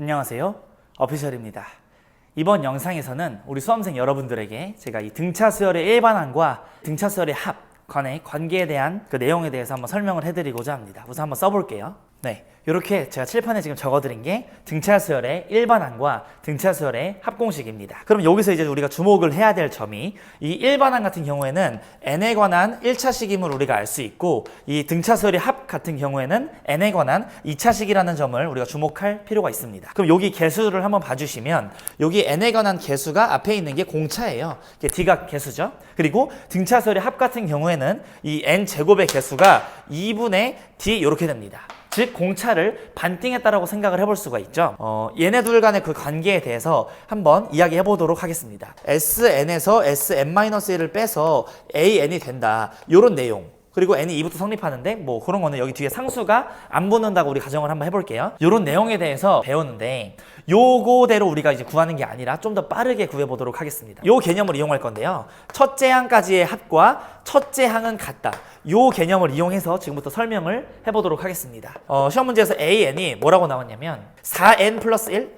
안녕하세요. 어피셜입니다. 이번 영상에서는 우리 수험생 여러분들에게 제가 이 등차 수열의 일반항과 등차 수열의 합 간의 관계에 대한 그 내용에 대해서 한번 설명을 해드리고자 합니다. 우선 한번 써볼게요. 네, 이렇게 제가 칠판에 지금 적어드린 게 등차 수열의 일반항과 등차 수열의 합공식입니다. 그럼 여기서 이제 우리가 주목을 해야 될 점이 이 일반항 같은 경우에는 n에 관한 1차식임을 우리가 알 수 있고 이 등차 수열의 합 같은 경우에는 n에 관한 2차식이라는 점을 우리가 주목할 필요가 있습니다. 그럼 여기 개수를 한번 봐주시면 여기 n에 관한 개수가 앞에 있는 게 공차예요. 이게 d가 개수죠. 그리고 등차 수열의 합 같은 경우에는 이 n 제곱의 개수가 2분의 d 이렇게 됩니다. 즉 공차를 반띵했다라고 생각을 해볼 수가 있죠. 얘네 둘 간의 그 관계에 대해서 한번 이야기해 보도록 하겠습니다. Sn에서 Sn-1을 빼서 AN이 된다. 요런 내용. 그리고 n이 2부터 성립하는데 뭐 그런 거는 여기 뒤에 상수가 안 붙는다고 우리 가정을 한번 해볼게요. 이런 내용에 대해서 배웠는데 요거대로 우리가 이제 구하는 게 아니라 좀 더 빠르게 구해보도록 하겠습니다. 요 개념을 이용할 건데요. 첫째 항까지의 합과 첫째 항은 같다. 요 개념을 이용해서 지금부터 설명을 해보도록 하겠습니다. 시험 문제에서 AN이 뭐라고 나왔냐면 4n 플러스 1?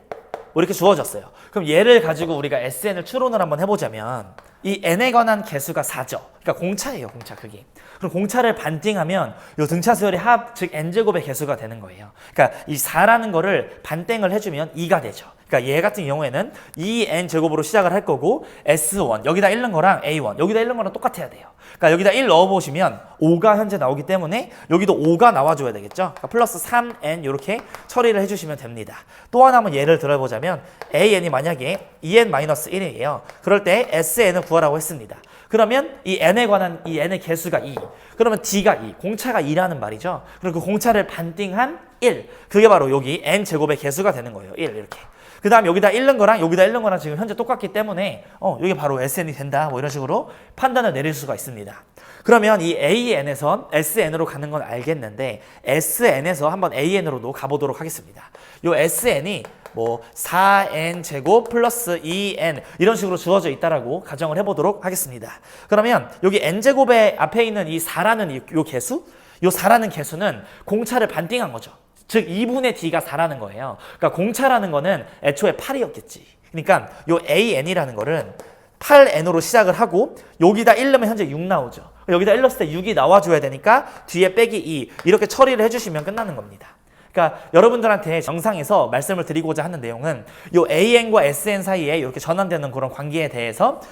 이렇게 주어졌어요. 그럼 얘를 가지고 우리가 SN을 추론을 한번 해보자면 이 n에 관한 개수가 4죠. 그러니까 공차예요, 공차 크기. 그럼 공차를 반띵하면 요 등차 수열의 합, 즉 n제곱의 개수가 되는 거예요. 그러니까 이 4라는 거를 반땡을 해주면 2가 되죠. 그러니까 얘 같은 경우에는 2n제곱으로 시작을 할 거고 S1, 여기다 1 넣은 거랑 A1, 여기다 1 넣은 거랑 똑같아야 돼요. 그러니까 여기다 1 넣어보시면 5가 현재 나오기 때문에 여기도 5가 나와줘야 되겠죠. 그러니까 플러스 3n 이렇게 처리를 해주시면 됩니다. 또 하나 한번 예를 들어보자면 AN이 만약에 2n-1이에요. 그럴 때 SN을 구하라고 했습니다. 그러면 이 n에 관한 이 n의 개수가 2. 그러면 d가 2. 공차가 2라는 말이죠. 그리고 그 공차를 반띵한 1. 그게 바로 여기 n제곱의 개수가 되는 거예요. 1 이렇게. 그 다음 여기다 1 넣은 거랑 여기다 1 넣은 거랑 지금 현재 똑같기 때문에 이게 바로 SN이 된다. 뭐 이런 식으로 판단을 내릴 수가 있습니다. 그러면 이 AN에서 SN으로 가는 건 알겠는데 SN에서 한번 AN으로도 가보도록 하겠습니다. 요 SN이 뭐 4n 제곱 플러스 2n 이런 식으로 주어져 있다라고 가정을 해보도록 하겠습니다. 그러면 여기 n제곱의 앞에 있는 이 4라는 요 개수? 요 4라는 개수는 공차를 반띵한 거죠. 즉 2분의 d가 4라는 거예요. 그러니까 공차라는 거는 애초에 8이었겠지. 그러니까 요 AN이라는 거는 8n으로 시작을 하고 여기다 1 넣으면 현재 6 나오죠. 여기다 1 넣었을 때 6이 나와줘야 되니까 뒤에 빼기 2 이렇게 처리를 해주시면 끝나는 겁니다. 그러니까 여러분들한테 영상에서 말씀을 드리고자 하는 내용은 요 AN과 SN 사이에 이렇게 전환되는 그런 관계에 대해서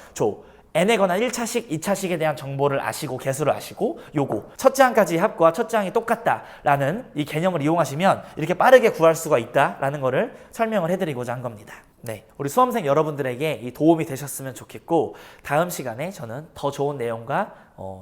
n에 관한 1차식, 2차식에 대한 정보를 아시고 개수를 아시고 요거 첫째 항까지 합과 첫째 항이 똑같다라는 이 개념을 이용하시면 이렇게 빠르게 구할 수가 있다라는 거를 설명을 해드리고자 한 겁니다. 네, 우리 수험생 여러분들에게 이 도움이 되셨으면 좋겠고 다음 시간에 저는 더 좋은 내용과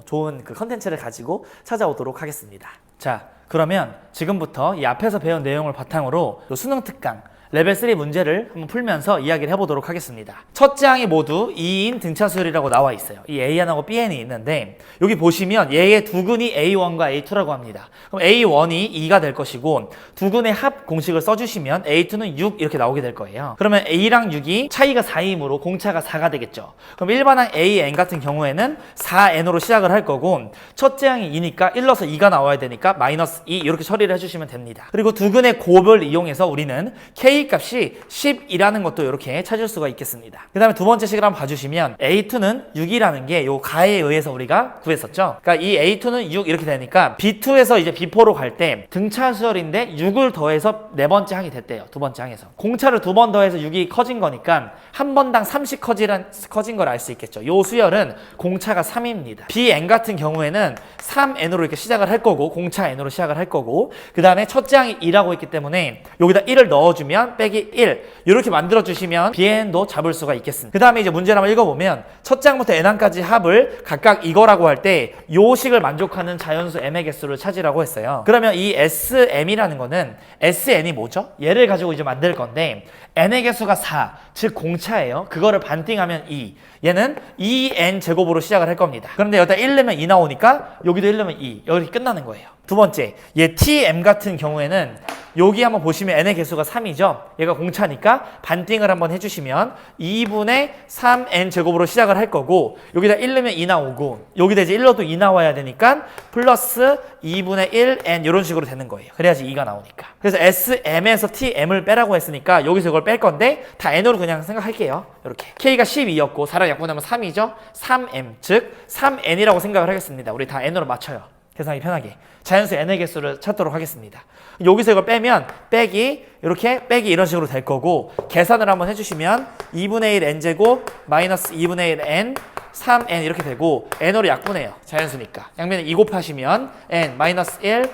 좋은 그 컨텐츠를 가지고 찾아오도록 하겠습니다. 자, 그러면 지금부터 이 앞에서 배운 내용을 바탕으로 수능 특강 레벨 3 문제를 한번 풀면서 이야기를 해보도록 하겠습니다. 첫째 항이 모두 2인 등차 수열이라고 나와 있어요. 이 AN하고 BN이 있는데 여기 보시면 얘의 두근이 A1과 A2라고 합니다. 그럼 A1이 2가 될 것이고 두근의 합 공식을 써주시면 A2는 6 이렇게 나오게 될 거예요. 그러면 A랑 6이 차이가 4이므로 공차가 4가 되겠죠. 그럼 일반항 AN 같은 경우에는 4n으로 시작을 할 거고 첫째 항이 2니까 1 넣어서 2가 나와야 되니까 마이너스 2 이렇게 처리를 해주시면 됩니다. 그리고 두근의 곱을 이용해서 우리는 K 값이 10이라는 것도 이렇게 찾을 수가 있겠습니다. 그 다음에 두 번째 식을 한번 봐주시면 A2는 6이라는 게 요 가에 의해서 우리가 구했었죠. 그러니까 이 A2는 6 이렇게 되니까 B2에서 이제 B4로 갈 때 등차 수열인데 6을 더해서 네 번째 항이 됐대요. 두 번째 항에서. 공차를 두 번 더해서 6이 커진 거니까 한 번당 30 커진 걸 알 수 있겠죠. 요 수열은 공차가 3입니다. BN 같은 경우에는 3n으로 이렇게 시작을 할 거고 공차 n으로 시작을 할 거고 그 다음에 첫째 항이 2라고 했기 때문에 여기다 1을 넣어주면 빼기 1 이렇게 만들어주시면 BN도 잡을 수가 있겠습니다. 그 다음에 이제 문제를 한번 읽어보면 첫째 항부터 n항까지 합을 각각 이거라고 할 때 요 식을 만족하는 자연수 m의 개수를 찾으라고 했어요. 그러면 이 SM이라는 거는 SN이 뭐죠? 얘를 가지고 이제 만들 건데 n의 개수가 4, 즉 공차예요. 그거를 반띵하면 2. 얘는 2n 제곱으로 시작을 할 겁니다. 그런데 여기다 1 넣으면 2 나오니까 여기도 1 넣으면 2. 여기 끝나는 거예요. 두 번째, 얘 TM 같은 경우에는 여기 한번 보시면 n의 개수가 3이죠. 얘가 공차니까 반띵을 한번 해주시면 2분의 3n 제곱으로 시작을 할 거고 여기다 1 넣으면 2 나오고 여기다 이제 1 넣어도 2 나와야 되니까 플러스 2분의 1n 이런 식으로 되는 거예요. 그래야지 2가 나오니까. 그래서 sm에서 tm을 빼라고 했으니까 여기서 이걸 뺄 건데 다 n으로 그냥 생각할게요. 이렇게 k가 12였고 4랑 약분하면 3이죠. 3m 즉 3n이라고 생각을 하겠습니다. 우리 다 n으로 맞춰요. 계산하기 편하게. 자연수 n의 개수를 찾도록 하겠습니다. 여기서 이걸 빼면 빼기 이렇게 빼기 이런 식으로 될 거고 계산을 한번 해주시면 2분의 1 n제곱 마이너스 2분의 1 n 3n 이렇게 되고 n으로 약분해요. 자연수니까. 양면에 2 곱하시면 n 마이너스 1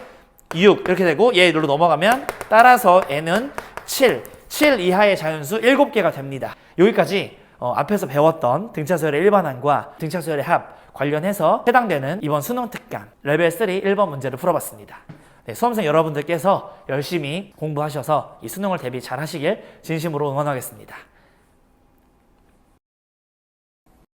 6 이렇게 되고 얘로 넘어가면 따라서 n은 7 이하의 자연수 7개가 됩니다. 여기까지 앞에서 배웠던 등차수열의 일반항과 등차수열의 합 관련해서 해당되는 이번 수능 특강 레벨 3 1번 문제를 풀어봤습니다. 네, 수험생 여러분들께서 열심히 공부하셔서 이 수능을 대비 잘 하시길 진심으로 응원하겠습니다.